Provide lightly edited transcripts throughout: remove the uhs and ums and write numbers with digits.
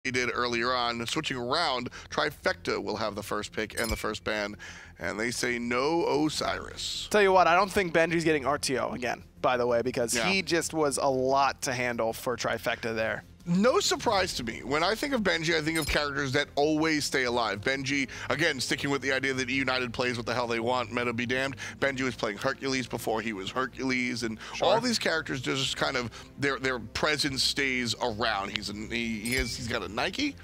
did earlier on. Switching around, TFECT will have the first pick and the first ban, and they say no Osiris. Tell you what, I don't think Benji's getting RTO again, by the way, because he just was a lot to handle for TFECT there. No surprise to me. When I think of Benji, I think of characters that always stay alive. Benji, again, sticking with the idea that United plays what the hell they want, meta be damned. Benji was playing Hercules before he was Hercules, and all these characters just kind of, their presence stays around. He's got a Nike.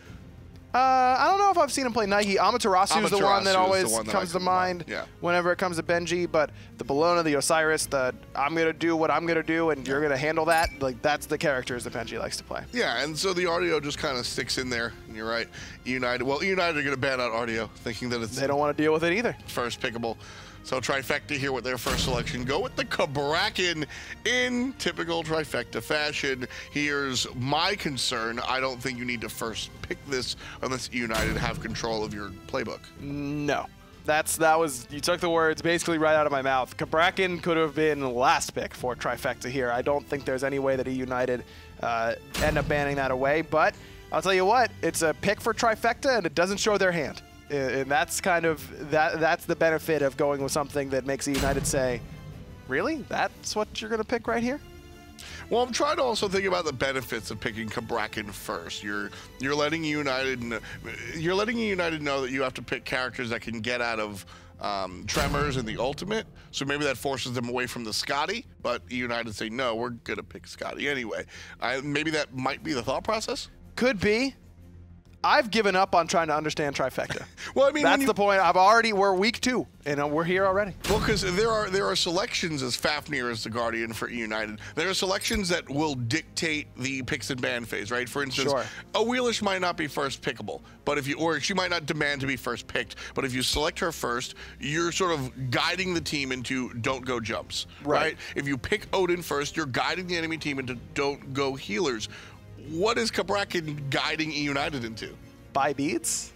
I don't know if I've seen him play Nike. Amaterasu is the one that always comes to mind whenever it comes to Benji, but the Bellona, the Osiris, the I'm going to do what I'm going to do and you're going to handle that, like that's the characters that Benji likes to play. Yeah, and so the audio just kind of sticks in there, and you're right. United are going to ban out audio, thinking that it's... They don't want to deal with it either. First pickable. So TFECT here with their first selection. Go with the Cabrakan in typical TFECT fashion. Here's my concern. I don't think you need to first pick this unless United have control of your playbook. No. You took the words basically right out of my mouth. Cabrakan could have been last pick for TFECT here. I don't think there's any way that United end up banning that away, but I'll tell you what, it's a pick for TFECT and it doesn't show their hand. And that's kind of, that's the benefit of going with something that makes United say, really? That's what you're going to pick right here? Well, I'm trying to also think about the benefits of picking Cabrakan first. You're letting United know that you have to pick characters that can get out of Tremors and the Ultimate, so maybe that forces them away from the Scotty, but United say, no, we're going to pick Scotty anyway. Maybe that might be the thought process? Could be. I've given up on trying to understand TFECT. Well, I mean, that's the point. We're week 2, and we're here already. Well, because there are selections as Fafnir as the Guardian for United. There are selections that will dictate the picks and ban phase, right? For instance, a Wheelish might not be first pickable, but or she might not demand to be first picked. But if you select her first, you're sort of guiding the team into don't go jumps, right? If you pick Odin first, you're guiding the enemy team into don't go healers. What is Cabrakan guiding United into? Buy beats?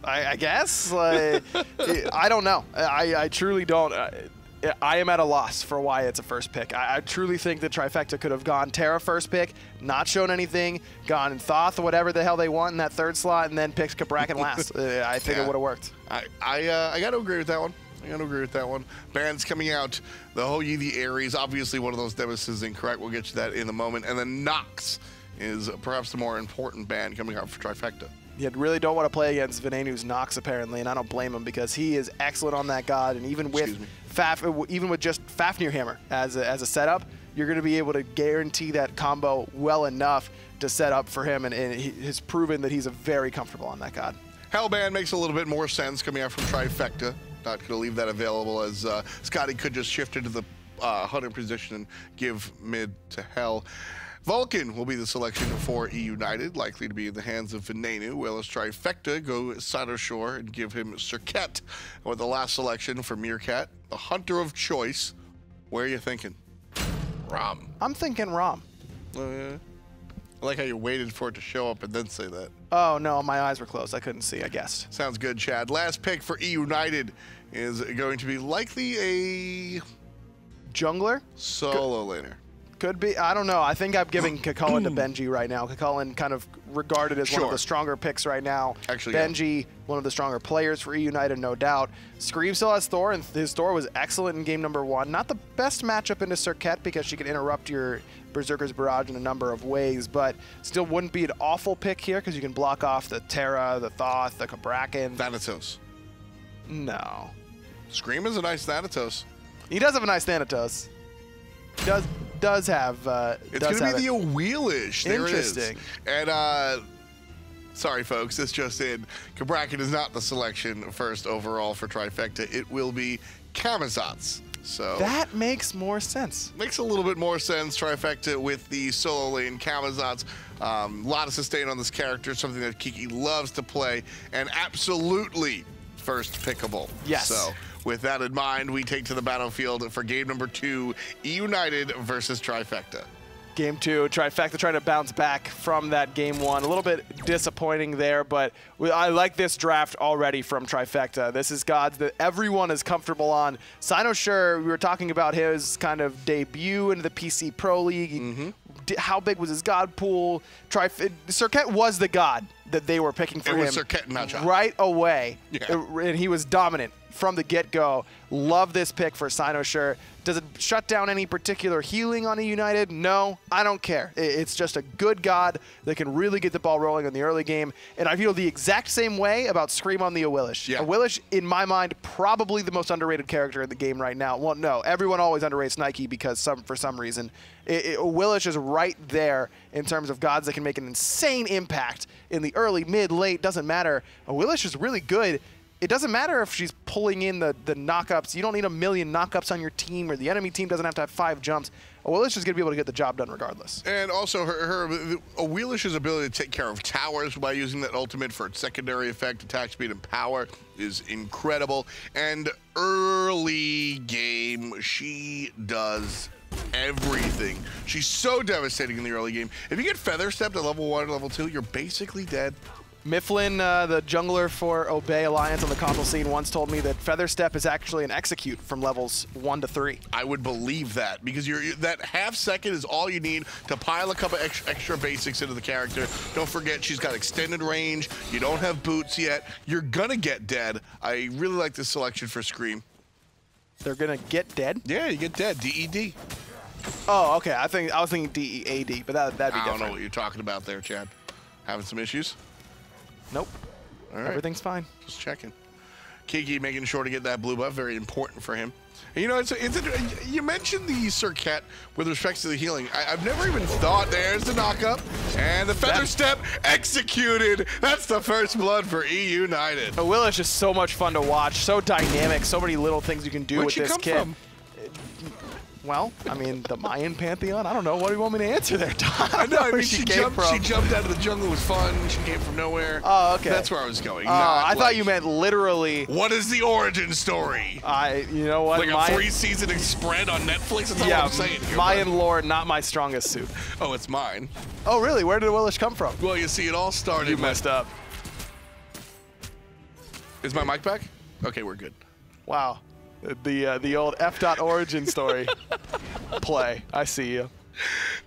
I guess. Like, I don't know. I truly don't. I am at a loss for why it's a first pick. I truly think that TFECT could have gone Terra first pick, not shown anything, gone Thoth, whatever the hell they want in that third slot, and then picked Cabrakan last. I think it would have worked. I got to agree with that one. Bands coming out. The Hoyi, the Ares, obviously one of those Nemesis is incorrect. We'll get to that in a moment. And then Nox is perhaps the more important band coming out for TFECT. You really don't want to play against Venenu's Nox, apparently, and I don't blame him because he is excellent on that god. And even with just Fafnir Hammer as a setup, you're going to be able to guarantee that combo well enough to set up for him. And he has proven that he's very comfortable on that god. Hellband makes a little bit more sense coming out from TFECT. Not going to leave that available as Scotty could just shift into the hunter position and give mid to Hell. Vulcan will be the selection for United, likely to be in the hands of Venenu, whereas TFECT go Side of Shore and give him Serket. With the last selection for Meerkat, the hunter of choice. Where are you thinking? Rom. I'm thinking Rom. I like how you waited for it to show up and then say that. Oh, no, my eyes were closed. I couldn't see, I guessed. Sounds good, Chad. Last pick for United is going to be likely a... Jungler? Solo laner. Could be. I don't know. I think I'm giving Kakulin to Benji right now. Kakulin kind of regarded as one of the stronger picks right now. Actually, Benji, one of the stronger players for United, no doubt. Scream still has Thor, and his Thor was excellent in game number 1. Not the best matchup into Serket because she can interrupt your Berserker's Barrage in a number of ways, but still wouldn't be an awful pick here because you can block off the Terra, the Thoth, the Cabrakan. Thanatos. No. Scream is a nice Thanatos. He does have a nice Thanatos. Does have it's going to be the Wheelish. There Interesting. It is. And sorry folks, this just in. Cabrakan is not the selection first overall for TFECT. It will be Camazotz. So that makes more sense. Makes a little bit more sense. TFECT with the solo lane Camazotz. A lot of sustain on this character, something that Kiki loves to play, and absolutely first pickable. Yes. So with that in mind, we take to the battlefield for game number 2, United versus TFECT. Game 2, TFECT trying to bounce back from that Game 1. A little bit disappointing there, but I like this draft already from TFECT. This is gods that everyone is comfortable on. Sinosure, we were talking about his kind of debut into the PC Pro League. How big was his god pool? Serket was the god that they were picking for him. It was Serket, not John. Right away. Yeah. And he was dominant from the get-go. Love this pick for Sinosure. Does it shut down any particular healing on a United? No, I don't care. It's just a good god that can really get the ball rolling in the early game. And I feel the exact same way about Scream on the Awilish. Yeah. Awilish, in my mind, probably the most underrated character in the game right now. Well, no, everyone always underrates Nike because for some reason. Awilish is right there in terms of gods that can make an insane impact in the early, mid, late, doesn't matter. Awilish is really good. It doesn't matter if she's pulling in the knockups. You don't need a million knockups on your team, or the enemy team doesn't have to have 5 jumps. Awilish is going to be able to get the job done regardless. And also, Awilish's ability to take care of towers by using that ultimate for its secondary effect, attack speed, and power is incredible. And early game, she does everything. She's so devastating in the early game. If you get Feather Stepped at level 1 or level 2, you're basically dead. Mifflin, the jungler for Obey Alliance on the console scene, once told me that Feather Step is actually an execute from levels 1 to 3. I would believe that, because that half second is all you need to pile a couple extra basics into the character. Don't forget, she's got extended range. You don't have boots yet. You're gonna get dead. I really like this selection for Scream. They're gonna get dead? Yeah, you get dead. DED. Oh, okay. I was thinking DEAD, but that'd be different. I don't know what you're talking about there, Chad. Having some issues? Nope. All right. Everything's fine. Just checking. Kiki making sure to get that blue buff, very important for him. And you know, you mentioned the Serket with respect to the healing. I've never even thought, there's the knockup, and the Feather Step executed. That's the first blood for E United. Awilish is so much fun to watch, so dynamic, so many little things you can do with this kit. From? Well, I mean, the Mayan Pantheon? I don't know. What do you want me to answer there, Tom? I mean, she jumped out of the jungle. It was fun. She came from nowhere. Oh, okay. That's where I was going. I thought you meant literally. What is the origin story? You know what? Like a 3-season spread on Netflix? That's not what I'm saying. Mayan lore, not my strongest suit. Oh, it's mine. Oh, really? Where did Awilish come from? Well, you see, it all started. You messed up. Is my mic back? Okay, we're good. Wow. The old F.origin story play. I see you.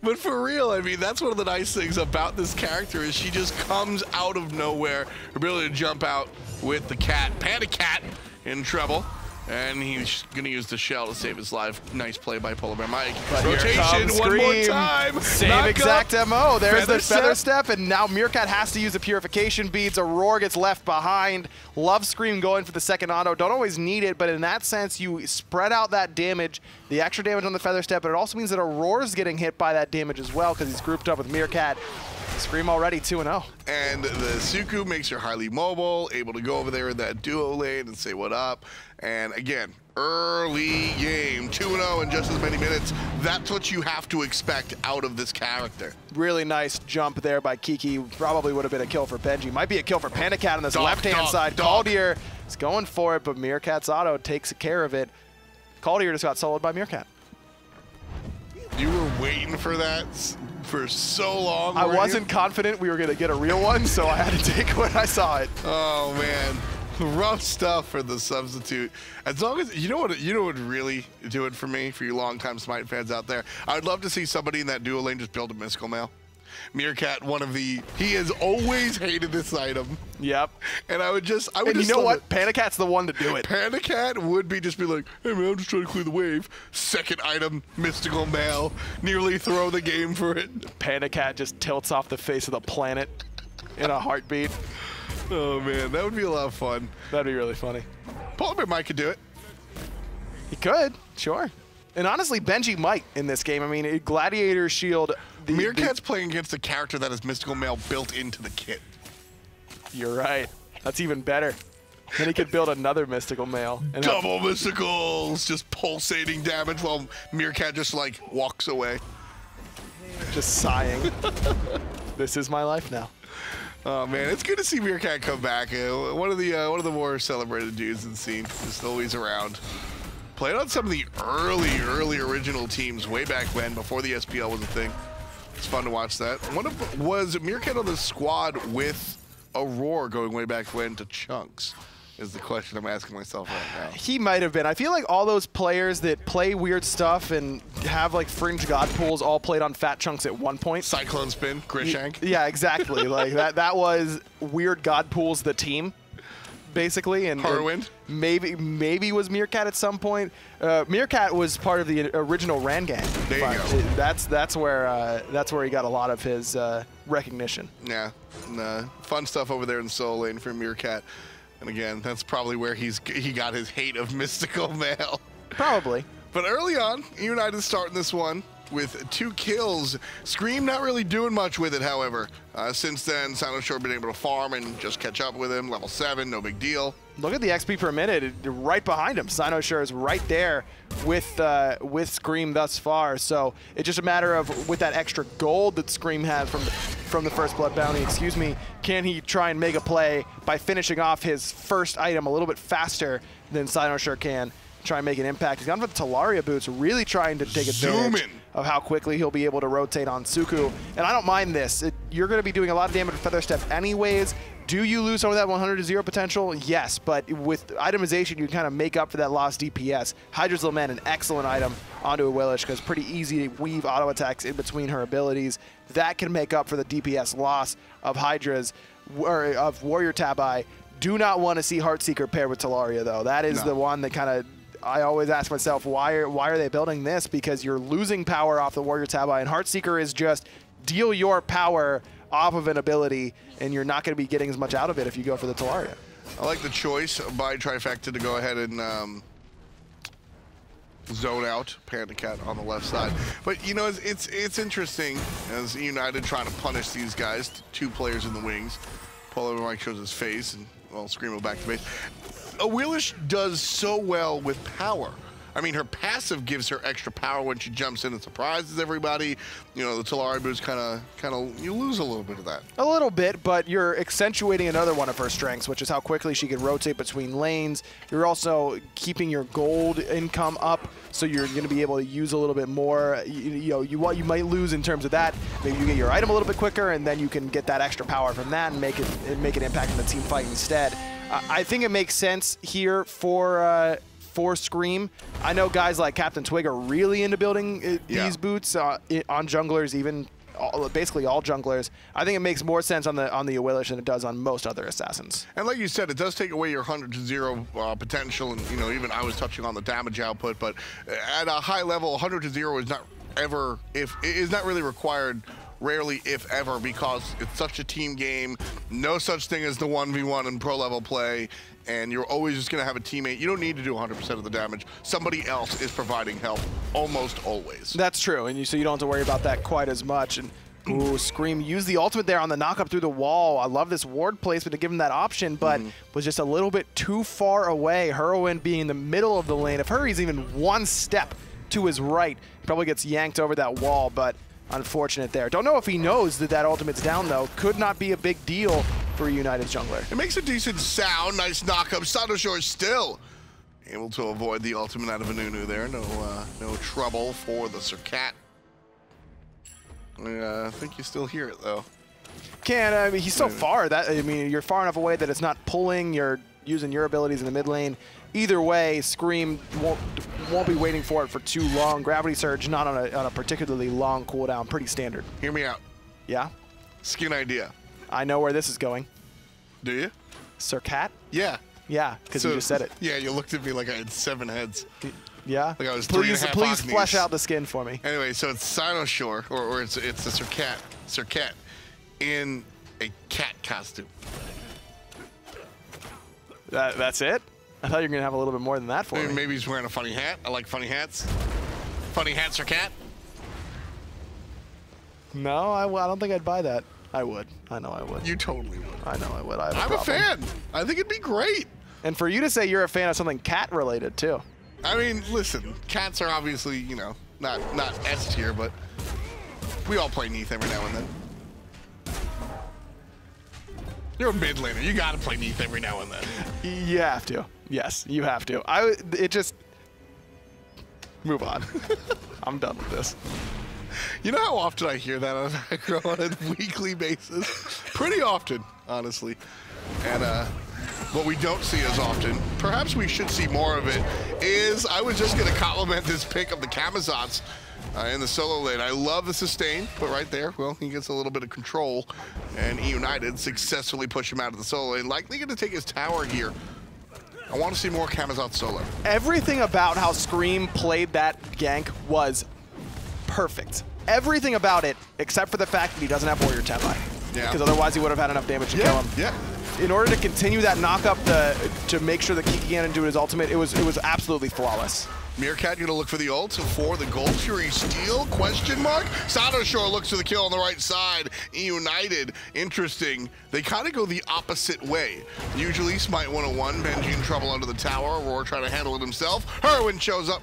But for real, I mean, that's one of the nice things about this character is she just comes out of nowhere. Her ability to jump out with the cat, Panda Cat, in trouble. And he's going to use the shell to save his life. Nice play by Polar Bear Mike. But rotation one more time. Same exact MO. There's the Feather Step, and now Meerkat has to use the Purification Beads. Aurora gets left behind. Love Scream going for the second auto. Don't always need it, but in that sense, you spread out that damage, the extra damage on the Feather Step, but it also means that Aurora's getting hit by that damage as well because he's grouped up with Meerkat. Scream already 2-0. And the Suku makes her highly mobile, able to go over there in that duo lane and say what up. And again, early game, 2-0 in just as many minutes. That's what you have to expect out of this character. Really nice jump there by Kiki. Probably would have been a kill for Benji. Might be a kill for Panda Cat on this left-hand side. Caldier is going for it, but Meerkat's auto takes care of it. Caldier just got soloed by Meerkat. You were waiting for that for so long. I wasn't confident we were going to get a real one, so I had to take it when I saw it. Oh, man. Rough stuff for the substitute. As long as you know what would really do it for me, for you longtime Smite fans out there. I'd love to see somebody in that duo lane just build a mystical mail. Meerkat, he has always hated this item. Yep. And I would just you know what? Panda Cat's the one to do it. Panda Cat would just be like, hey man, I'm just trying to clear the wave. Second item, mystical mail. Nearly throw the game for it. Panda Cat just tilts off the face of the planet in a heartbeat. Oh man, that would be a lot of fun. That'd be really funny. Polar Bear Mike could do it. He could, sure. And honestly, Benji might in this game. I mean, Gladiator Shield. Meerkat's playing against a character that has mystical mail built into the kit. You're right. That's even better. Then he could build another mystical mail. And double mysticals, just pulsating damage while Meerkat just like walks away. Just sighing. This is my life now. Oh man, it's good to see Meerkat come back. One of the more celebrated dudes in the scene, just always around. Played on some of the early original teams way back when, before the SPL was a thing. It's fun to watch that. Was Meerkat on the squad with Aurora going way back when to Chunks? Is the question I'm asking myself right now. He might have been. I feel like all those players that play weird stuff and have like fringe god pools all played on Fat Chunks at one point. Cyclone Spin, Grishank. Yeah, exactly. Like that was weird god pools the team, basically. And Horrorwind. Maybe was Meerkat at some point. Meerkat was part of the original Ran gang. There you go. That's where he got a lot of his recognition. Yeah, fun stuff over there in Soul Lane for Meerkat. And again, that's probably where he got his hate of Mystical Male. Probably. But early on, United starting this one with 2 kills. Scream not really doing much with it, however. Since then, Cynoshore been able to farm and just catch up with him. Level 7, no big deal. Look at the XP per minute right behind him. Cynoshore is right there with Scream thus far. So it's just a matter of, with that extra gold that Scream had from the first blood bounty, can he try and make a play by finishing off his first item a little bit faster than Cynoshore can, try and make an impact. He's gone for the Talaria boots, really trying to take advantage of how quickly he'll be able to rotate on Suku. And I don't mind this. You're going to be doing a lot of damage with Feather Step anyways. Do you lose some of that 100-0 potential? Yes, but with itemization, you can kind of make up for that lost DPS. Hydra's Lament, an excellent item onto a Willish, because pretty easy to weave auto attacks in between her abilities. That can make up for the DPS loss of Hydra's, or of Warrior Tabai. Do not want to see Heartseeker paired with Talaria, though. That is the one that kind of, I always ask myself, why are they building this? Because you're losing power off the Warrior Tabai, and Heartseeker is just deal your power off of an ability, and you're not going to be getting as much out of it if you go for the Talaria. I like the choice by TFECT to go ahead and zone out Panda Cat on the left side. But, you know, it's interesting as United trying to punish these guys, 2 players in the wings. Polo Mike shows his face, and, well, Scream will back to base. Willish does so well with power. I mean, her passive gives her extra power when she jumps in and surprises everybody. You know, the Talaria boots kind of, you lose a little bit of that. A little bit, but you're accentuating another one of her strengths, which is how quickly she can rotate between lanes. You're also keeping your gold income up, so you're going to be able to use a little bit more. What you might lose in terms of that, maybe you get your item a little bit quicker, and then you can get that extra power from that and make an impact in the team fight instead. I think it makes sense here for Scream. I know guys like Captain Twig are really into building these boots on junglers, even basically all junglers. I think it makes more sense on the Awilish than it does on most other assassins. And like you said, it does take away your 100-0 potential, and even I was touching on the damage output, but at a high level, 100-0 is not ever, is not really required. Rarely, if ever, because it's such a team game. No such thing as the 1v1 in pro level play, and you're always just going to have a teammate. You don't need to do 100% of the damage. Somebody else is providing help almost always. That's true, and so you don't have to worry about that quite as much. And ooh, Scream used the ultimate there on the knock up through the wall. I love this ward placement to give him that option, but was just a little bit too far away. Heroine being in the middle of the lane. If Hurry's even one step to his right, probably gets yanked over that wall, but unfortunate there. Don't know if he knows that ultimate's down, though. Could not be a big deal for United's jungler. It makes a decent sound. Nice knock-up. Cynoshore still able to avoid the ultimate out of Anunu there. No trouble for the Sercat. I think you still hear it, though. I mean, he's so far. You're far enough away that it's not pulling. You're using your abilities in the mid lane. Either way, Scream won't be waiting for it for too long. Gravity Surge not on a particularly long cooldown, pretty standard. Hear me out. Yeah? Skin idea. I know where this is going. Do you? Sercat? Yeah. Yeah, because you just said it. Yeah, you looked at me like I had 7 heads. Yeah? Like I was Please Agnes. flesh out the skin for me. Anyway, so it's Cynoshore, or it's the Sercat in a cat costume. That's it? I thought you were going to have a little bit more than that for me. Maybe he's wearing a funny hat. I like funny hats. Funny hats or cat? No, I don't think I'd buy that. I would. I know I would. You totally would. I know I would. I'm a fan. I think it'd be great. And for you to say you're a fan of something cat-related, too. I mean, listen, cats are obviously, not S tier, but we all play Neath every now and then. You're a mid laner. You got to play Neath every now and then. You have to. Yes, you have to. Move on. I'm done with this. You know how often I hear that on macro on a weekly basis? Pretty often, honestly. And what we don't see as often, perhaps we should see more of it, is I was just going to compliment this pick of the Camazotz in the solo lane. I love the sustain, put right there. Well, he gets a little bit of control, and EUN successfully push him out of the solo lane. Likely going to take his tower here. I want to see more Camazotz solo. Everything about how Scream played that gank was perfect. Everything about it, except for the fact that he doesn't have Warrior Tepai. Yeah. Because otherwise he would have had enough damage to kill him. Yeah. In order to continue that knock-up to make sure that Kiki can't do his ultimate, it was absolutely flawless. Meerkat gonna look for the ult for the Gold Fury steal, question mark? Sanoshore looks for the kill on the right side. United, interesting. They kind of go the opposite way. Usually Smite 101, Benji in trouble under the tower, Roar trying to handle it himself. Herwin shows up,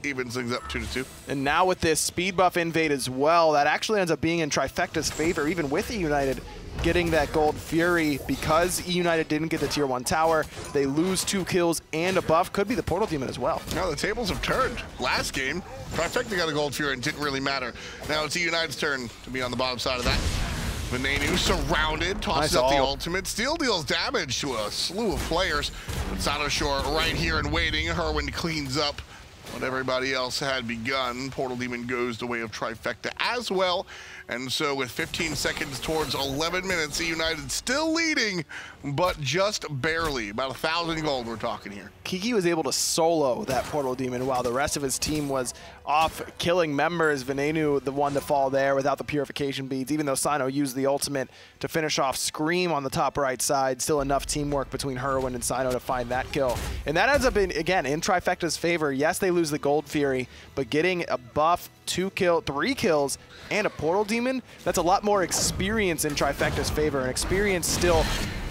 evens things up 2-2. And now with this speed buff invade as well, that actually ends up being in Trifecta's favor, even with United getting that Gold Fury. Because United didn't get the tier 1 tower, they lose 2 kills and a buff. Could be the Portal Demon as well. Now the tables have turned. Last game, Trifecta got a Gold Fury and it didn't really matter. Now it's United's turn to be on the bottom side of that. Venenu surrounded, tosses up the ultimate, still deals damage to a slew of players. But Sanoshore right here and waiting. Herwin cleans up what everybody else had begun. Portal Demon goes the way of Trifecta as well. And so with 15 seconds towards 11 minutes, United still leading, but just barely. About 1,000 gold we're talking here. Kiki was able to solo that Portal Demon while the rest of his team was off killing members. Venenu, the one to fall there without the purification beads, even though Sino used the ultimate to finish off Scream on the top right side. Still enough teamwork between Herwin and Sino to find that kill. And that ends up, again, in Trifecta's favor. Yes, they lose the Gold Fury, but getting a buff, 3 kills, and a Portal Demon, that's a lot more experience in Trifecta's favor, and experience still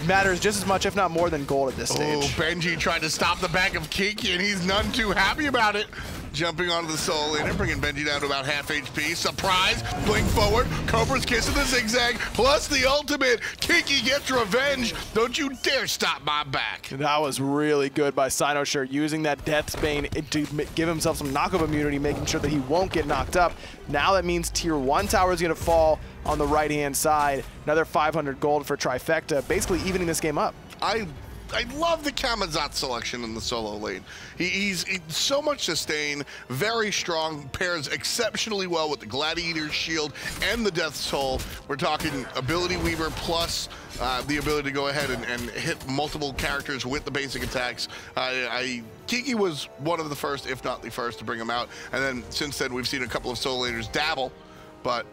matters just as much, if not more, than gold at this stage. Oh, Benji tried to stop the back of Kiki, and he's none too happy about it. Jumping onto the solo laner, bringing Benji down to about half HP. Surprise, blink forward, Cobra's kiss in the zigzag, plus the ultimate. Kiki gets revenge. Don't you dare stop my back. That was really good by Sanoshore, using that Death's Bane to give himself some knock-up immunity, making sure that he won't get knocked up. Now that means tier 1 tower is going to fall on the right-hand side. Another 500 gold for Trifecta, basically evening this game up. I love the Camazotz selection in the solo lane. He's so much sustain, very strong, pairs exceptionally well with the Gladiator's shield and the Death's Toll. We're talking Ability Weaver plus the ability to go ahead and hit multiple characters with the basic attacks. Kiki was one of the first, if not the first, to bring him out. And then since then, we've seen a couple of solo laners dabble, but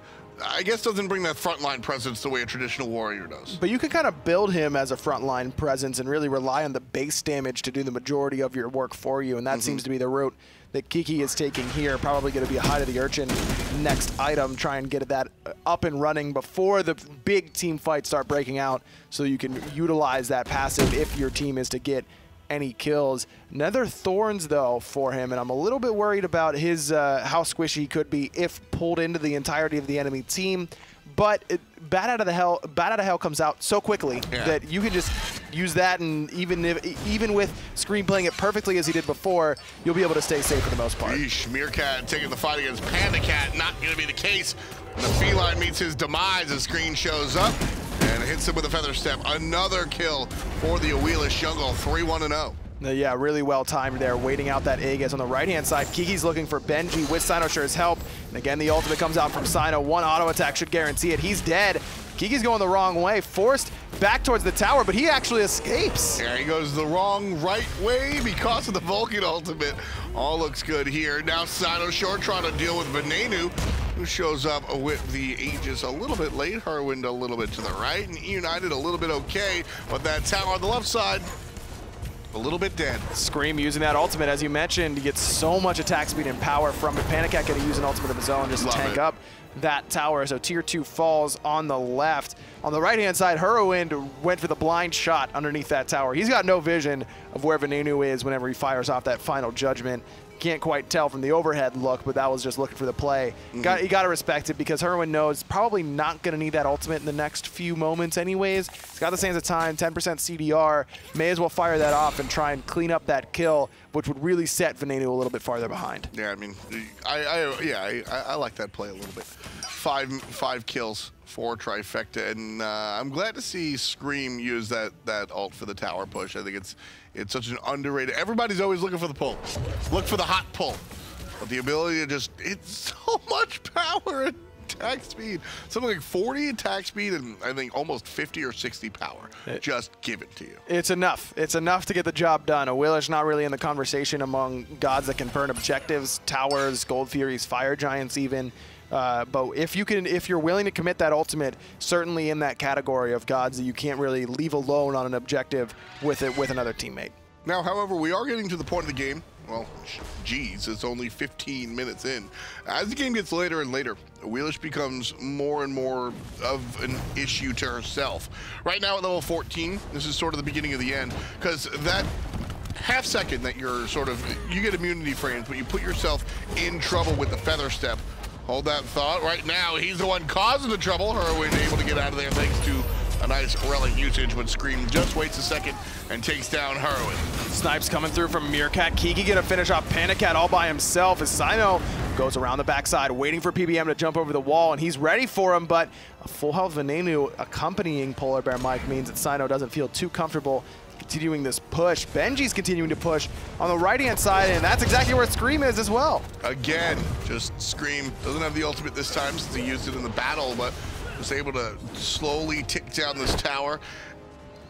I guess doesn't bring that frontline presence the way a traditional warrior does. But you can kind of build him as a frontline presence and really rely on the base damage to do the majority of your work for you, and that seems to be the route that Kiki is taking here. Probably going to be a Hide of the Urchin next item, try and get that up and running before the big team fights start breaking out, so you can utilize that passive if your team is to get any kills. Nether Thorns though for him, and I'm a little bit worried about his how squishy he could be if pulled into the entirety of the enemy team. But Bat Out of Hell comes out so quickly that you can just use that, and even with Scream playing it perfectly as he did before, you'll be able to stay safe for the most part. Yeesh, Meerkat taking the fight against Panda Cat, not going to be the case. The feline meets his demise as Screen shows up and hits him with a Feather Step. Another kill for the Awelish Jungle, 3-1-0. Yeah, really well timed there, waiting out that Aegis on the right-hand side. Kiki's looking for Benji with Sinoshore's help. And again, the ultimate comes out from Sino. One auto attack should guarantee it. He's dead. Kiki's going the wrong way, forced back towards the tower, but he actually escapes. Yeah, he goes the wrong right way because of the Vulcan ultimate. All looks good here. Now Sinoshore trying to deal with Venenu, who shows up with the Aegis a little bit late. Herwin a little bit to the right, and United a little bit okay, but that tower on the left side, a little bit dead. Scream using that ultimate, as you mentioned, he gets so much attack speed and power from it. Panic Cat going to use an ultimate of his own just to tank up that tower. So tier 2 falls on the left. On the right-hand side, Herwin went for the blind shot underneath that tower. He's got no vision of where Venenu is whenever he fires off that final judgment. can't quite tell from the overhead look, but that was just looking for the play. You got to respect it because Herwin knows probably not going to need that ultimate in the next few moments anyways. He's got the sands of time, 10% CDR. May as well fire that off and try and clean up that kill, which would really set Veneno a little bit farther behind. Yeah, I mean, I like that play a little bit. Five kills for Trifecta, and I'm glad to see Scream use that ult for the tower push. I think it's such an underrated. Everybody's always looking for the pull. Look for the hot pull. But the ability to just, it's so much power and attack speed. Something like 40 attack speed and I think almost 50 or 60 power. Just give it to you. It's enough. It's enough to get the job done. Awilish not really in the conversation among gods that can burn objectives, towers, Gold Furies, Fire Giants even. But if you're willing to commit that ultimate, certainly in that category of gods that you can't really leave alone on an objective with another teammate. Now, however, we are getting to the point of the game. Well, geez, it's only 15 minutes in. As the game gets later and later, Awilish becomes more and more of an issue to herself. Right now at level 14, this is sort of the beginning of the end, because that half second that you get immunity frames, but you put yourself in trouble with the feather step. Hold that thought. Right now, he's the one causing the trouble. Herwin able to get out of there thanks to a nice relic usage, but Scream just waits a second and takes down Herwin. Snipes coming through from Meerkat. Kiki gonna finish off Panic Cat all by himself as Sino goes around the backside, waiting for PBM to jump over the wall, and he's ready for him, but a full health Veneno accompanying Polar Bear Mike means that Sino doesn't feel too comfortable continuing this push. Benji's continuing to push on the right-hand side, and that's exactly where Scream is as well. Again, just Scream doesn't have the ultimate this time since he used it in the battle, but was able to slowly tick down this tower.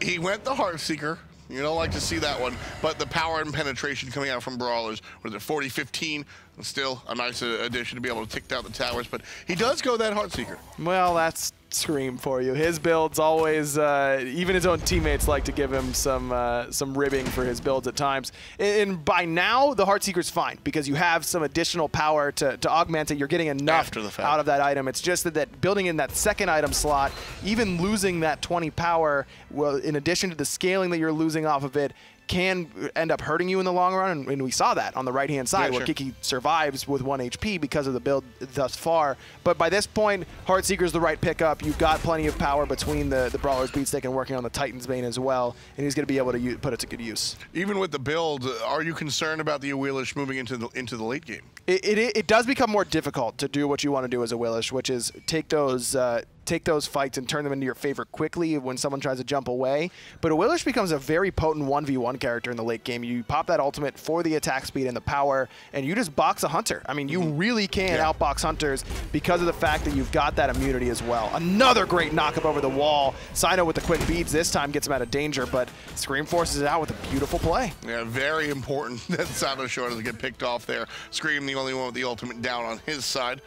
He went the Heartseeker. You don't like to see that one, but the power and penetration coming out from Brawlers, was it 40-15? Still a nice addition to be able to tick down the towers, but he does go that Heartseeker. Well, that's Scream for you. His builds always, even his own teammates like to give him some ribbing for his builds at times. And by now, the Heartseeker's fine because you have some additional power to augment it. You're getting enough out of that item. It's just that building in that second item slot, even losing that 20 power, well, in addition to the scaling that you're losing off of it, can end up hurting you in the long run, and we saw that on the right-hand side where Kiki survives with 1 HP because of the build thus far. But by this point, Heartseeker's the right pickup. You've got plenty of power between the Brawler's Beatstick and working on the Titan's Bane as well, and he's going to be able to put it to good use. Even with the build, are you concerned about the Awilish moving into the late game? It does become more difficult to do what you want to do as Awilish, which is take those fights and turn them into your favor quickly when someone tries to jump away. But Awilish becomes a very potent 1v1 character in the late game. You pop that ultimate for the attack speed and the power, and you just box a hunter. I mean, you really can outbox hunters because of the fact that you've got that immunity as well. Another great knock-up over the wall. Sino with the quick beads this time gets him out of danger, but Scream forces it out with a beautiful play. Yeah, very important that Sino Shore doesn't get picked off there. Scream the only one with the ultimate down on his side.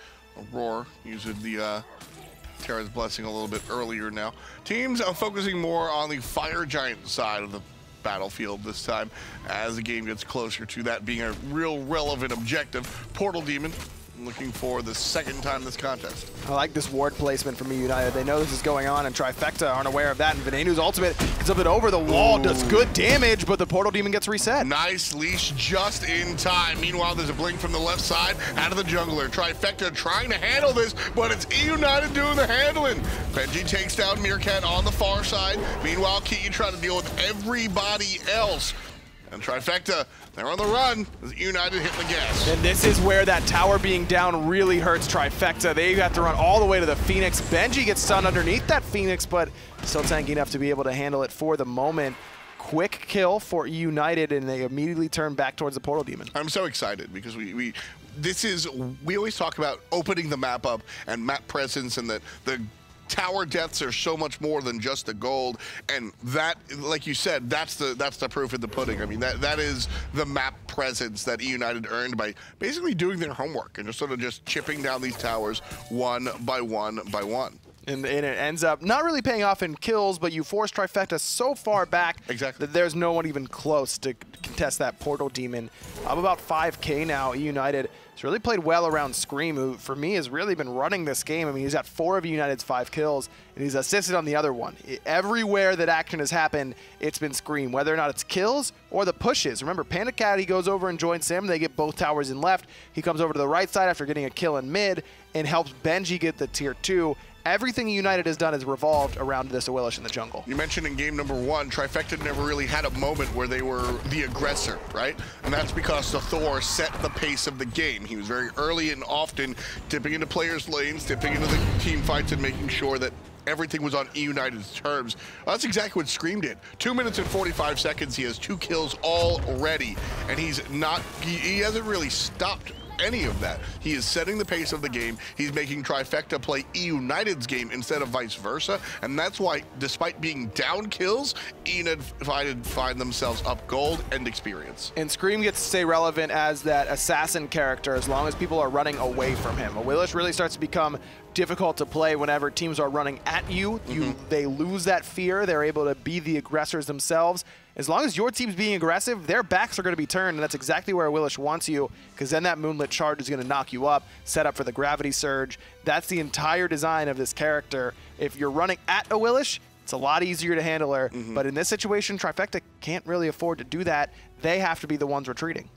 Aurora uses the Terra's Blessing a little bit earlier now. Teams are focusing more on the Fire Giant side of the battlefield this time as the game gets closer to that being a real relevant objective. Portal Demon looking for the second time this contest. I like this ward placement from EUN. They know this is going on, and Trifecta aren't aware of that, and Venenu's ultimate gets up and over the wall, does good damage, but the Portal Demon gets reset. Nice leash just in time. Meanwhile, there's a blink from the left side out of the jungler. Trifecta trying to handle this, but it's EUN doing the handling. Benji takes down Meerkat on the far side. Meanwhile, Kiki trying to deal with everybody else. And Trifecta, they're on the run as United hit the gas. And this is where that tower being down really hurts Trifecta. They have to run all the way to the Phoenix. Benji gets stunned underneath that Phoenix, but still tanky enough to be able to handle it for the moment. Quick kill for United, and they immediately turn back towards the Portal Demon. I'm so excited because we always talk about opening the map up and map presence, and the tower deaths are so much more than just the gold, and that, like you said, that's the proof of the pudding. I mean, that is the map presence that United earned by basically doing their homework and just sort of just chipping down these towers one by one by one. And it ends up not really paying off in kills, but you force Trifecta so far back that there's no one even close to contest that Portal Demon. I'm about 5K now. United has really played well around Scream, who for me has really been running this game. I mean, he's got 4 of United's 5 kills, and he's assisted on the other one. Everywhere that action has happened, it's been Scream, whether or not it's kills or the pushes. Remember, Panda Cat, he goes over and joins Sim. They get both towers in left. He comes over to the right side after getting a kill in mid and helps Benji get the tier 2. Everything United has done is revolved around this Awilish in the jungle. You mentioned in game number 1, Trifecta never really had a moment where they were the aggressor, right? And that's because the Thor set the pace of the game. He was very early and often dipping into players' lanes, dipping into the team fights, and making sure that everything was on United's terms. That's exactly what Scream did. 2 minutes and 45 seconds, he has 2 kills already, and he hasn't really stopped any of that. He is setting the pace of the game. He's making Trifecta play United's game instead of vice versa, and that's why, despite being down kills, United find themselves up gold and experience. And Scream gets to stay relevant as that assassin character as long as people are running away from him. Awilish really starts to become difficult to play whenever teams are running at you. They lose that fear. They're able to be the aggressors themselves. As long as your team's being aggressive, their backs are going to be turned, and that's exactly where Awilish wants you, because then that Moonlit Charge is going to knock you up, set up for the Gravity Surge. That's the entire design of this character. If you're running at Awilish, it's a lot easier to handle her, but in this situation, Trifecta can't really afford to do that. They have to be the ones retreating.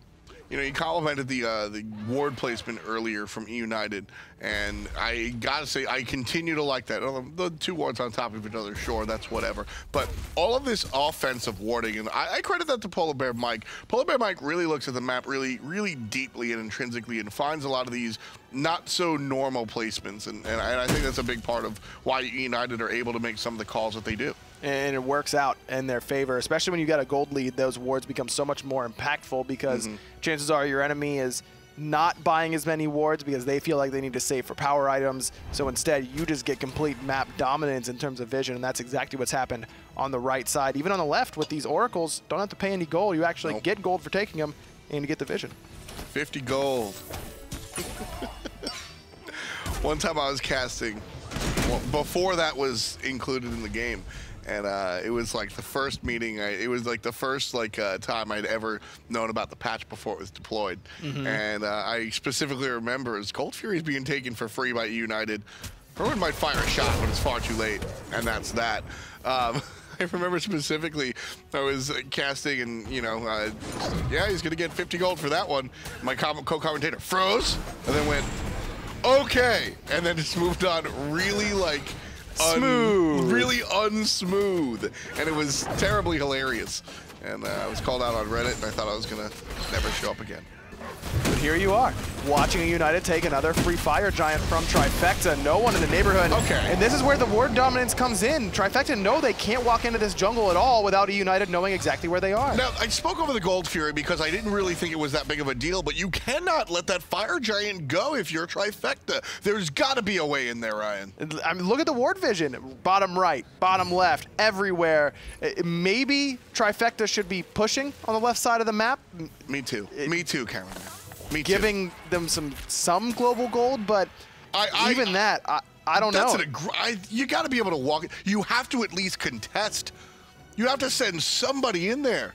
You know, you complimented the ward placement earlier from United, and I gotta say, I continue to like that. The 2 wards on top of each other, sure, that's whatever. But all of this offensive warding, and I credit that to Polar Bear Mike. Polar Bear Mike really looks at the map really deeply and intrinsically and finds a lot of these not so normal placements, and I think that's a big part of why United are able to make some of the calls that they do. And it works out in their favor, especially when you got a gold lead. Those wards become so much more impactful because chances are your enemy is not buying as many wards because they feel like they need to save for power items. So instead, you just get complete map dominance in terms of vision, and that's exactly what's happened on the right side. Even on the left with these oracles, don't have to pay any gold. You actually get gold for taking them, and you get the vision. 50 gold. One time I was casting, well, before that was included in the game, and it was like the first meeting, it was like the first time I'd ever known about the patch before it was deployed. And I specifically remember as Cold Fury is being taken for free by United. Everyone might fire a shot when it's far too late, and that's that. I remember specifically, I was casting and, you know, yeah, he's going to get 50 gold for that one. My co-commentator froze and then went, okay, and then just moved on really really unsmooth, and it was terribly hilarious. And I was called out on Reddit, and I thought I was going to never show up again. But here you are, watching a United take another free Fire Giant from Trifecta. No one in the neighborhood. Okay. And this is where the ward dominance comes in. Trifecta know they can't walk into this jungle at all without a United knowing exactly where they are. Now, I spoke over the Gold Fury because I didn't really think it was that big of a deal, but you cannot let that Fire Giant go if you're Trifecta. There's got to be a way in there, Ryan. I mean, look at the ward vision. Bottom right, bottom left, everywhere. Maybe Trifecta should be pushing on the left side of the map. Me too. Me too, Cameron. Me too. Giving them some global gold, but I don't know. You got to be able to walk it. You have to at least contest. You have to send somebody in there.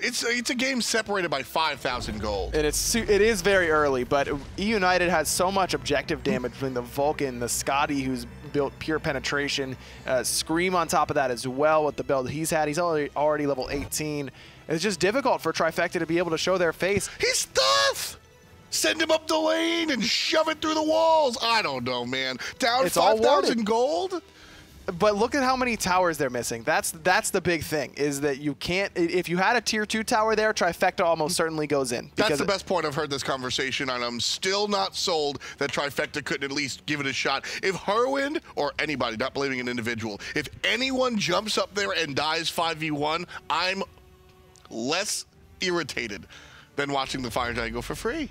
It's a game separated by 5,000 gold. And it is very early, but United has so much objective damage between the Vulcan, the Scotty, who's built pure penetration, Scream on top of that as well with the build he's had. He's already level 18. It's just difficult for Trifecta to be able to show their face. He's tough! Send him up the lane and shove it through the walls. I don't know, man. Down 5,000 gold? But look at how many towers they're missing. That's the big thing, is that you can't, if you had a tier 2 tower there, Trifecta almost certainly goes in. That's the best point I've heard this conversation, and I'm still not sold that Trifecta couldn't at least give it a shot. If Herwind, or anybody, not blaming an individual, if anyone jumps up there and dies 5v1, I'm less irritated than watching the Fire Giant go for free.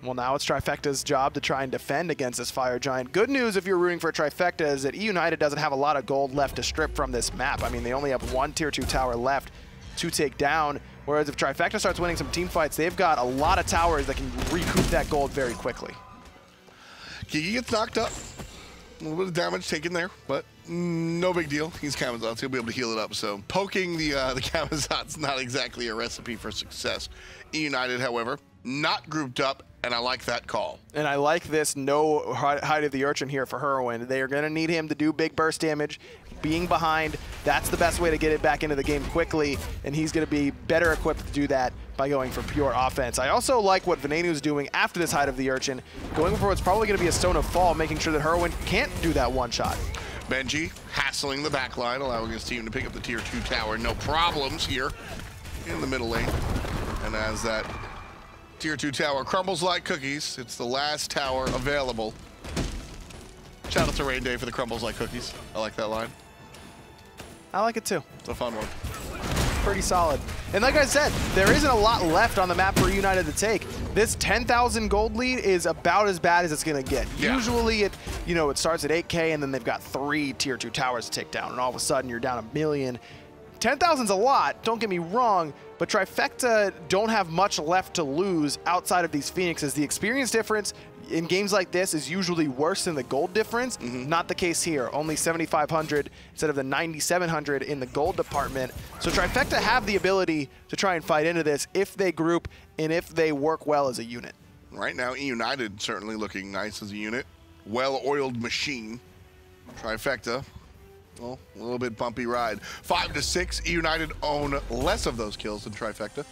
Well, now it's Trifecta's job to try and defend against this Fire Giant. Good news if you're rooting for Trifecta is that United doesn't have a lot of gold left to strip from this map. I mean, they only have one tier 2 tower left to take down, whereas if Trifecta starts winning some team fights, they've got a lot of towers that can recoup that gold very quickly. Kiki gets knocked up. A little bit of damage taken there, but no big deal. He's Camazotz. He'll be able to heal it up. So poking the Camazotz not exactly a recipe for success. E-United, however, not grouped up, and I like that call. And I like this no Height of the Urchin here for Heroin. They are going to need him to do big burst damage. Being behind, that's the best way to get it back into the game quickly, and he's going to be better equipped to do that by going for pure offense. I also like what Venenu's doing after this Height of the Urchin, going for what's probably going to be a Stone of Fall, making sure that Heroin can't do that one-shot. Benji hassling the back line, allowing his team to pick up the Tier 2 tower. No problems here in the middle lane. And as that Tier 2 tower crumbles like cookies, it's the last tower available. Shout out to Rain Day for the crumbles like cookies. I like that line. I like it too. It's a fun one. Pretty solid. And like I said, there isn't a lot left on the map for United to take. This 10,000 gold lead is about as bad as it's going to get. Yeah. Usually it starts at 8K and then they've got 3 Tier 2 towers to take down, and all of a sudden you're down 1 million. 10,000's a lot, don't get me wrong, but Trifecta don't have much left to lose outside of these Phoenixes. The experience difference in games like this is usually worse than the gold difference. Not the case here. Only 7,500 instead of the 9,700 in the gold department. So Trifecta have the ability to try and fight into this if they group and if they work well as a unit. Right now, E-United certainly looking nice as a unit. Well-oiled machine. Trifecta, well, a little bit bumpy ride. 5-6, E-United own less of those kills than Trifecta,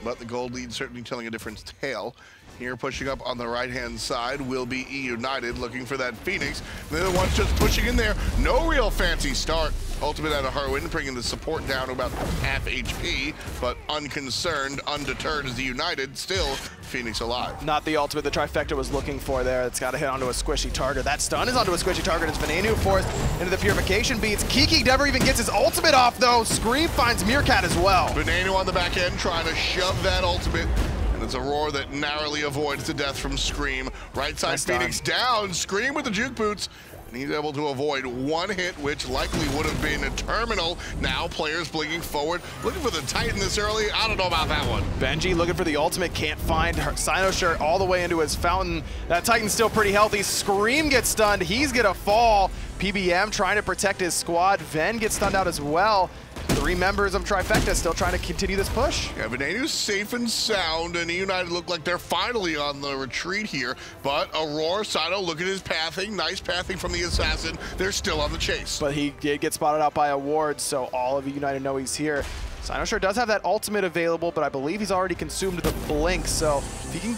but the gold lead certainly telling a different tale. Here, pushing up on the right-hand side will be E-United, looking for that Phoenix. They're the ones just pushing in there. No real fancy start. Ultimate out of Heroin, bringing the support down to about half HP, but unconcerned, undeterred as E-United, still Phoenix alive. Not the ultimate the Trifecta was looking for there. It's got to hit onto a squishy target. That stun is onto a squishy target. It's Venenu forced into the Purification beats. Kiki never even gets his ultimate off, though. Scream finds Meerkat as well. Venenu on the back end, trying to shove that ultimate. And it's a roar that narrowly avoids the death from Scream. Right side, nice Phoenix down. Scream with the juke boots. And he's able to avoid one hit, which likely would have been a terminal. Now players blinking forward, looking for the Titan this early. I don't know about that one. Benji looking for the ultimate, can't find her Sinoshirt all the way into his fountain. That Titan's still pretty healthy. Scream gets stunned, he's gonna fall. PBM trying to protect his squad. Ven gets stunned out as well. 3 members of Trifecta still trying to continue this push. Yeah, Venenu's safe and sound, and E-United look like they're finally on the retreat here. But Aurora, Sino, look at his pathing. Nice pathing from the assassin. They're still on the chase. But he did get spotted out by a ward, so all of E-United know he's here. Sinoshirt does have that ultimate available, but I believe he's already consumed the blink. So if he can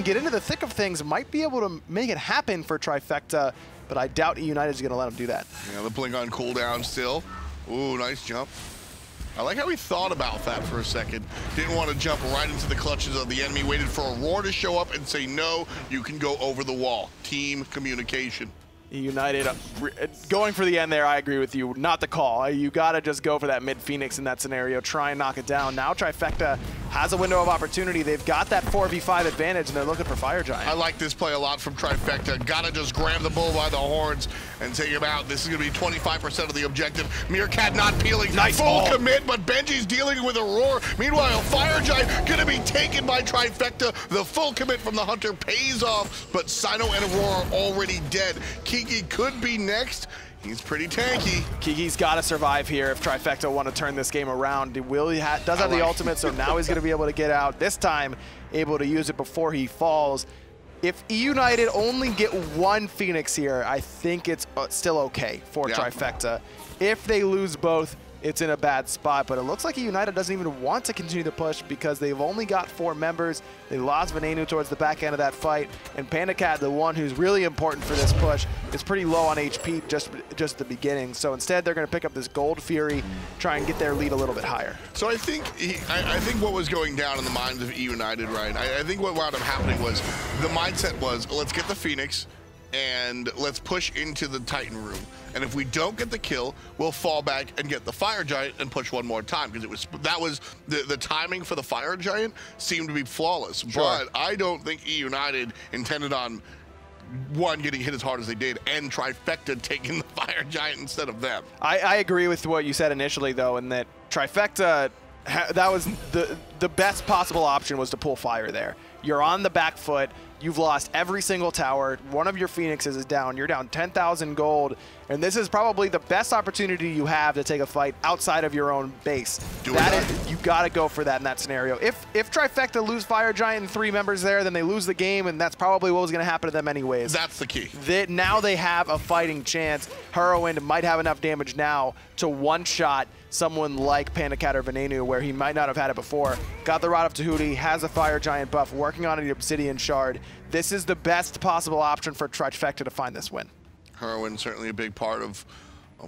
get into the thick of things, might be able to make it happen for Trifecta. But I doubt E-United is going to let him do that. Yeah, the blink on cooldown still. Ooh, nice jump. I like how he thought about that for a second. Didn't want to jump right into the clutches of the enemy. Waited for Aurora to show up and say, no, you can go over the wall. Team communication. United going for the end there, I agree with you. Not the call. You got to just go for that mid-Phoenix in that scenario. Try and knock it down. Now Trifecta has a window of opportunity. They've got that 4v5 advantage, and they're looking for Fire Giant. I like this play a lot from Trifecta. Got to just grab the bull by the horns and take him out. This is going to be 25% of the objective. Meerkat not peeling. Nice full commit, but Benji's dealing with a roar. Meanwhile, Fire Giant going to be taken by Trifecta. The full commit from the Hunter pays off, but Sino and Aurora are already dead. Kiki could be next. He's pretty tanky. Kiki's got to survive here if Trifecta want to turn this game around. He does have the ultimate, so now he's going to be able to get out. This time, able to use it before he falls. If E-United only get 1 Phoenix here, I think it's still okay for Trifecta. If they lose both, it's in a bad spot, but it looks like United doesn't even want to continue the push because they've only got 4 members. They lost Venenu towards the back end of that fight, and PandaCat, the one who's really important for this push, is pretty low on HP just at the beginning. So instead, they're going to pick up this Gold Fury, try and get their lead a little bit higher. So I think what was going down in the minds of E-United, right? I think what wound up happening was the mindset was, let's get the Phoenix and let's push into the Titan room. And if we don't get the kill, we'll fall back and get the Fire Giant and push one more time, because that was the timing for the Fire Giant seemed to be flawless. Sure. But I don't think E-United intended on getting hit as hard as they did, and Trifecta taking the Fire Giant instead of them. I agree with what you said initially, though, in that Trifecta, that was the best possible option was to pull Fire there. You're on the back foot. You've lost every single tower. One of your Phoenixes is down. You're down 10,000 gold. And this is probably the best opportunity you have to take a fight outside of your own base. You got to go for that in that scenario. If Trifecta lose Fire Giant and 3 members there, then they lose the game, and that's probably what was going to happen to them anyways. That's the key. Now they have a fighting chance. Heroin might have enough damage now to one-shot someone like Panda Cat or Venenu, where he might not have had it before. Got the Rod of Tahuti, has a Fire Giant buff, working on an Obsidian Shard. This is the best possible option for Trifecta to find this win. Heroin certainly a big part of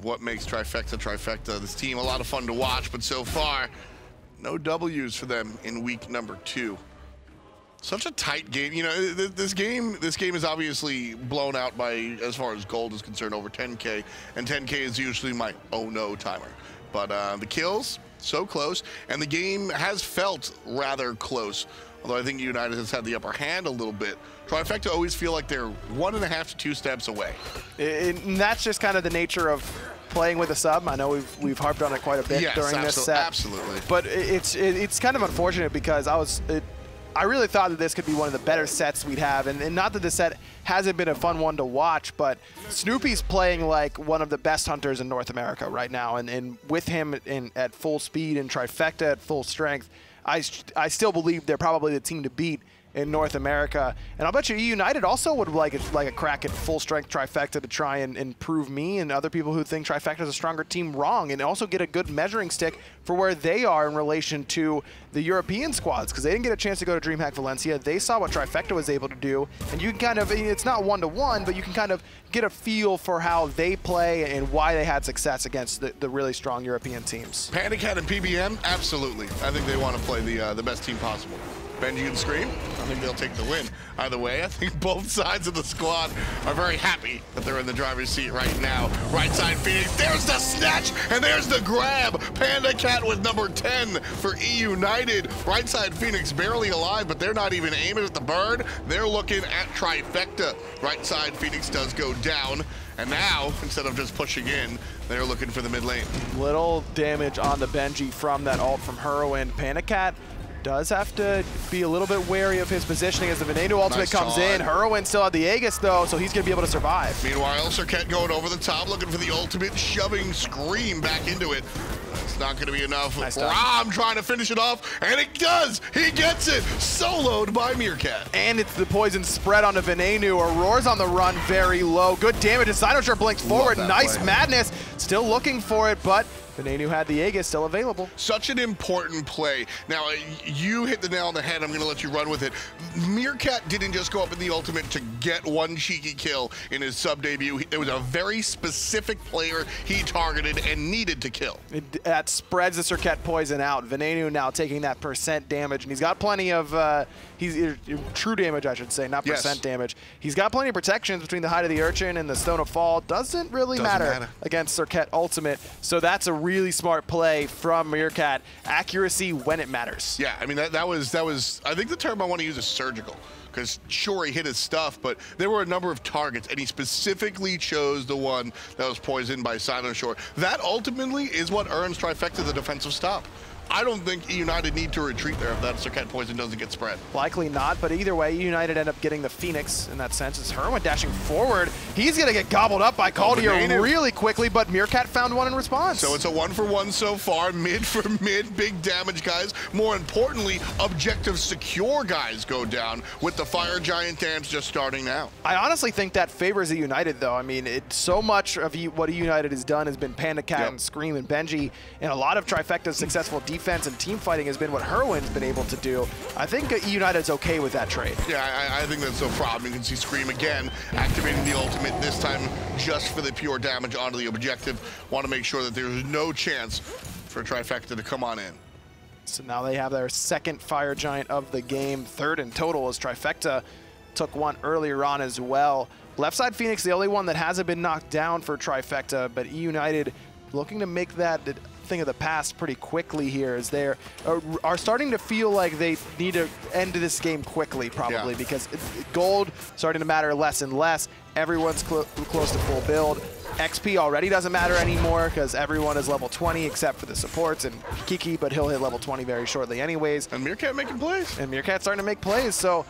what makes Trifecta. This team a lot of fun to watch, but so far, no W's for them in week number 2. Such a tight game. You know, this game is obviously blown out by, as far as gold is concerned, over 10K, and 10K is usually my oh no timer. But the kills, so close, and the game has felt rather close. Although I think United has had the upper hand a little bit. Trifecta always feel like they're 1.5 to 2 steps away. And that's just kind of the nature of playing with a sub. I know we've harped on it quite a bit during this set. Absolutely. But it's kind of unfortunate because I really thought that this could be one of the better sets we'd have. And not that this set hasn't been a fun one to watch, but Snoopy's playing like one of the best hunters in North America right now. And with him at full speed and Trifecta at full strength, I still believe they're probably the team to beat in North America. And I'll bet you United also would like a crack at full-strength Trifecta to try and prove me and other people who think Trifecta is a stronger team wrong, and also get a good measuring stick for where they are in relation to the European squads, because they didn't get a chance to go to DreamHack Valencia. They saw what Trifecta was able to do, and you can kind of, it's not one-to-one, but you can kind of get a feel for how they play and why they had success against the really strong European teams. Panda Cat and PBM, absolutely. I think they want to play the best team possible. Benji and Scream, I think they'll take the win. Either way, I think both sides of the squad are very happy that they're in the driver's seat right now. Right side Phoenix, there's the snatch, and there's the grab. Panda Cat with number 10 for E United. Right side Phoenix barely alive, but they're not even aiming at the bird. They're looking at Trifecta. Right side Phoenix does go down. And now, instead of just pushing in, they're looking for the mid lane. Little damage on the Benji from that ult from Heroin. Panda Cat does have to be a little bit wary of his positioning as the Venenu ultimate comes in. Heroin still had the Aegis though, so he's going to be able to survive. Meanwhile, Serket going over the top, looking for the ultimate, shoving Scream back into it. It's not going to be enough. Nice Rom trying to finish it off, and it does! He gets it! Soloed by Meerkat. And it's the poison spread onto Venenu. Aurora's on the run very low. Good damage as Sinosure blinks forward. Nice play. Madness. Still looking for it, but Venenu had the Aegis still available. Such an important play. Now, you hit the nail on the head. I'm going to let you run with it. Meerkat didn't just go up in the ultimate to get one cheeky kill in his sub debut. There was a very specific player he targeted and needed to kill. That spreads the Serket poison out. Venenu now taking that percent damage, and he's got plenty of true damage, I should say, not percent damage. He's got plenty of protections between the Hide of the Urchin and the Stone of Fall. Doesn't really matter against Serket ultimate, so that's a really smart play from Meerkat. Accuracy when it matters. Yeah, I mean, that was I think the term I want to use is surgical, because sure, he hit his stuff, but there were a number of targets, and he specifically chose the one that was poisoned by Sinosure. That ultimately is what earns Trifecta the defensive stop. I don't think E United need to retreat there if that Serket poison doesn't get spread. Likely not, but either way, E United end up getting the Phoenix in that sense. As Heroin dashing forward, he's going to get gobbled up by Caldier really quickly, but Meerkat found one in response. So it's a 1-for-1 so far, mid for mid, big damage guys. More importantly, objective secure guys go down with the Fire Giant dance just starting now. I honestly think that favors E United though. I mean, so much of what E United has done has been Panda Cat and Scream and Benji, and a lot of Trifecta's successful defense and team fighting has been what Heroin's been able to do. I think E United's okay with that trade. Yeah, I think that's no problem. You can see Scream again activating the ultimate, this time just for the pure damage onto the objective. Want to make sure that there's no chance for Trifecta to come on in. So now they have their second Fire Giant of the game, third in total, as Trifecta took one earlier on as well. Left side Phoenix, the only one that hasn't been knocked down for Trifecta, but E United looking to make that thing of the past pretty quickly here, as they are starting to feel like they need to end this game quickly, probably, because gold starting to matter less and less. Everyone's close to full build. XP already doesn't matter anymore because everyone is level 20 except for the supports and Kiki, but he'll hit level 20 very shortly anyways. And Meerkat making plays. And Meerkat's starting to make plays, so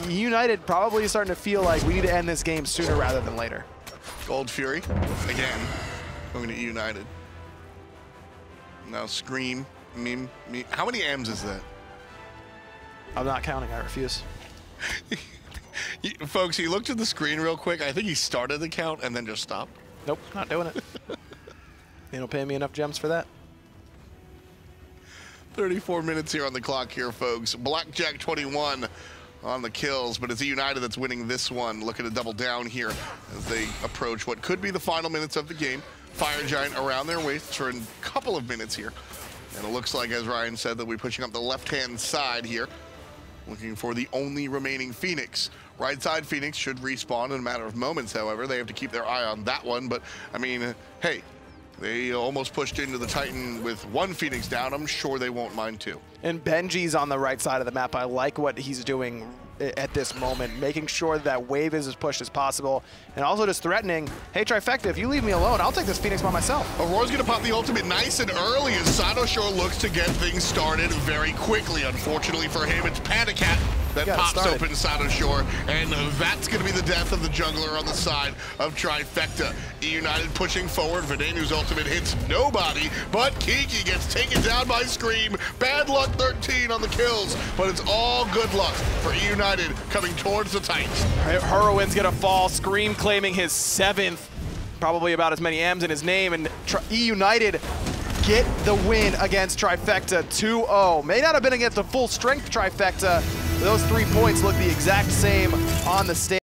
United probably starting to feel like we need to end this game sooner rather than later. Gold Fury, again, going to United. Now Scream, meme. How many M's is that? I'm not counting, I refuse. Folks, he looked at the screen real quick. I think he started the count and then just stopped. Nope, not doing it. They don't pay me enough gems for that. 34 minutes here on the clock here, folks. Blackjack 21 on the kills, but it's United that's winning this one. Looking to double down here as they approach what could be the final minutes of the game. Fire Giant around their waists for a couple of minutes here. And it looks like, as Ryan said, that we're pushing up the left-hand side here, looking for the only remaining Phoenix. Right side Phoenix should respawn in a matter of moments, however. They have to keep their eye on that one, but, I mean, hey, they almost pushed into the Titan with one Phoenix down. I'm sure they won't mind two. And Benji's on the right side of the map. I like what he's doing at this moment, making sure that wave is as pushed as possible, and also just threatening, hey, TFECT, if you leave me alone, I'll take this Phoenix by myself. Aurora's going to pop the ultimate nice and early as Sadoshow looks to get things started very quickly. Unfortunately for him, it's Panicat that pops open Sadoshow, and that's going to be the death of the jungler on the side of TFECT. United pushing forward. Venenu's ultimate hits nobody, but Kiki gets taken down by Scream. Bad luck 13 on the kills, but it's all good luck for United coming towards the Titans. Heroin's going to fall. Scream claiming his 7th, probably about as many M's in his name, and United get the win against TFECT 2-0. May not have been against the full strength TFECT. Those 3 points look the exact same on the stage.